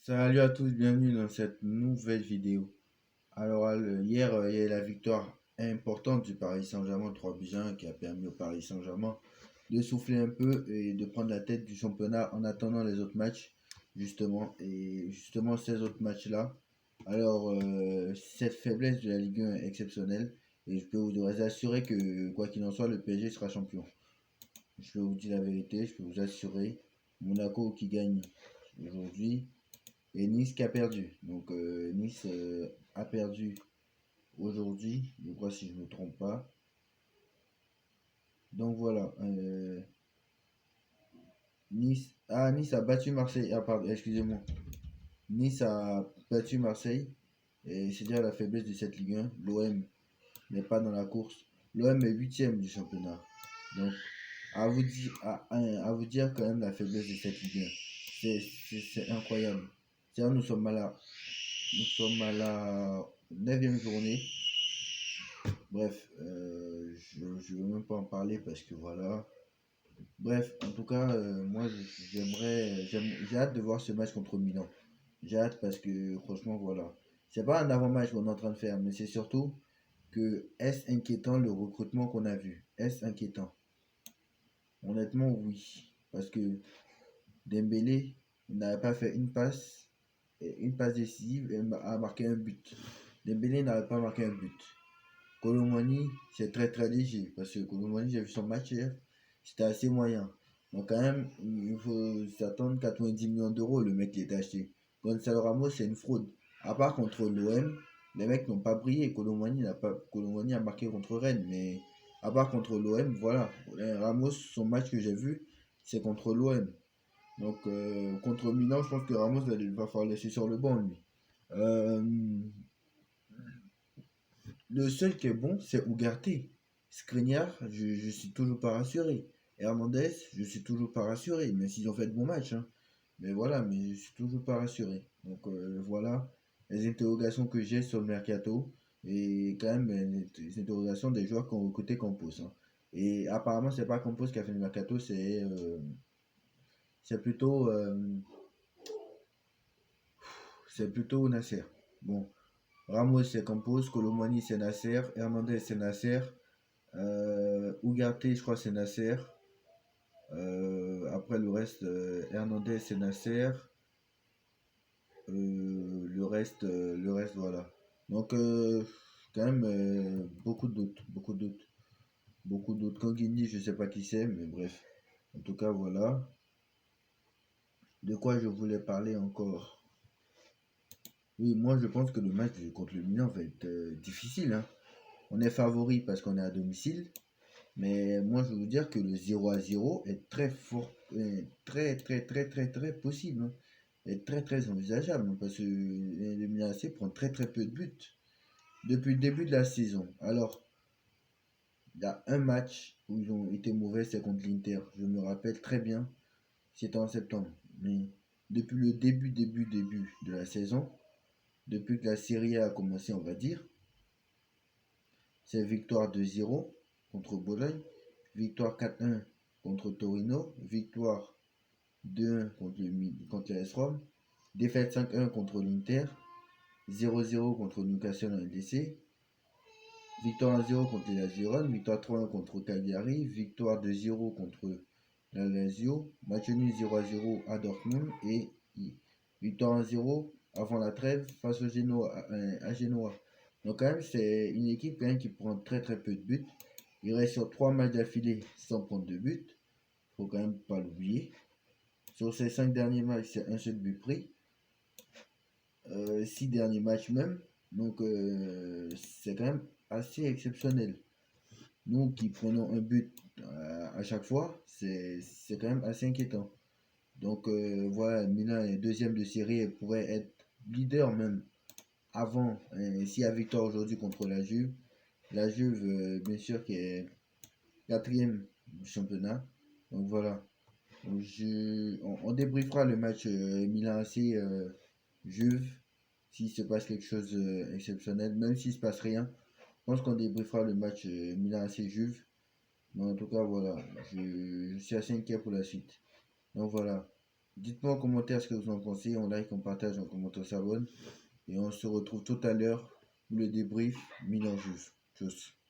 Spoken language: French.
Salut à tous, bienvenue dans cette nouvelle vidéo. Alors hier, il y a eu la victoire importante du Paris Saint-Germain 3 buts 1 qui a permis au Paris Saint-Germain de souffler un peu et de prendre la tête du championnat en attendant les autres matchs, justement. Et justement, ces autres matchs-là, alors cette faiblesse de la Ligue 1 est exceptionnelle et je peux vous assurer que quoi qu'il en soit, le PSG sera champion. Je peux vous dire la vérité, je peux vous assurer. Monaco qui gagne aujourd'hui et Nice qui a perdu. Donc Nice a perdu aujourd'hui, je crois si je ne me trompe pas. Donc voilà. Nice a battu Marseille. Ah pardon, excusez-moi. Nice a battu Marseille. Et c'est dire la faiblesse de cette Ligue 1. L'OM n'est pas dans la course. L'OM est huitième du championnat. Donc à vous dire quand même la faiblesse de cette Ligue 1. C'est incroyable. C'est-à-dire nous sommes à la 9e journée. Bref, je ne veux même pas en parler parce que voilà. Bref, en tout cas, moi j'ai hâte de voir ce match contre Milan. J'ai hâte parce que franchement, voilà. C'est pas un avant-match qu'on est en train de faire, mais c'est surtout que est-ce inquiétant le recrutement qu'on a vu? Est-ce inquiétant? Honnêtement, oui. Parce que Dembélé n'avait pas fait une passe décisive et a marqué un but. Dembélé n'avait pas marqué un but. Colomani, c'est très très léger parce que Colomani, j'ai vu son match hier, c'était assez moyen. Donc quand même, il faut s'attendre 90 millions d'euros le mec qui est acheté. Gonzalo Ramos, c'est une fraude. À part contre l'OM, les mecs n'ont pas brillé. Colomani a marqué contre Rennes, mais à part contre l'OM, voilà. Ramos, son match que j'ai vu, c'est contre l'OM. Donc contre Milan, je pense que Ramos va falloir laisser sur le banc lui. Euh, Le seul qui est bon, c'est Ugarte. Skriniar, je suis toujours pas rassuré. Hernandez, je suis toujours pas rassuré, même s'ils ont fait de bons matchs, hein. Mais voilà, mais je suis toujours pas rassuré. Donc voilà les interrogations que j'ai sur le mercato. Et quand même les interrogations des joueurs qui ont recruté Campos, hein. Et apparemment, c'est pas Campos qui a fait le mercato, c'est plutôt Nasser. Bon, Ramos c'est Campos, Colomani c'est Nasser, Hernandez c'est Nasser. Ugarte, je crois, c'est Nasser. Après, le reste, Hernandez, c'est Nasser. Le reste, voilà. Donc, quand même, beaucoup de doutes. Beaucoup de doutes. Beaucoup de doutes. Kangini, je sais pas qui c'est, mais bref. En tout cas, voilà. De quoi je voulais parler encore? Oui, moi, je pense que le match contre le Milan va être difficile, hein. On est favori parce qu'on est à domicile. Mais moi, je veux vous dire que le 0-0 est très fort, est très, très, très, très, très possible, hein. Est très, très envisageable, hein, parce que le Milan AC prend très, très peu de buts depuis le début de la saison. Alors, il y a un match où ils ont été mauvais, c'est contre l'Inter. Je me rappelle très bien, c'était en septembre. Mais depuis le début de la saison, depuis que la Serie A a commencé, on va dire, c'est victoire 2-0 contre Bologne, victoire 4-1 contre Torino, victoire 2-1 contre l'AS Rome, défaite 5-1 contre l'Inter, 0-0 contre Newcastle en LDC, victoire 1-0 contre la Gironde, victoire 3-1 contre Cagliari, victoire 2-0 contre la Lazio, match nul 0-0 à Dortmund et victoire 1-0 avant la trêve face au à Genoa. Donc quand même, c'est une équipe quand même qui prend très très peu de buts. Il reste sur 3 matchs d'affilée sans prendre de but. Faut quand même pas l'oublier. Sur ces 5 derniers matchs, c'est un seul but pris. 6 derniers matchs même. Donc c'est quand même assez exceptionnel. Nous qui prenons un but à chaque fois, c'est quand même assez inquiétant. Donc voilà, Milan est deuxième de série et pourrait être leader même avant. S'il y a victoire aujourd'hui contre la Juve, la Juve bien sûr qui est quatrième du championnat. Donc voilà. Donc, on débriefera le match Milan AC Juve s'il se passe quelque chose d'exceptionnel, même s'il se passe rien. Je pense qu'on débriefera le match Milan AC Juve. Mais en tout cas, voilà, je suis assez inquiet pour la suite. Donc voilà. Dites-moi en commentaire ce que vous en pensez. On like, on partage, on commente, on s'abonne. Et on se retrouve tout à l'heure pour le débrief Milan Juve. Tchuss.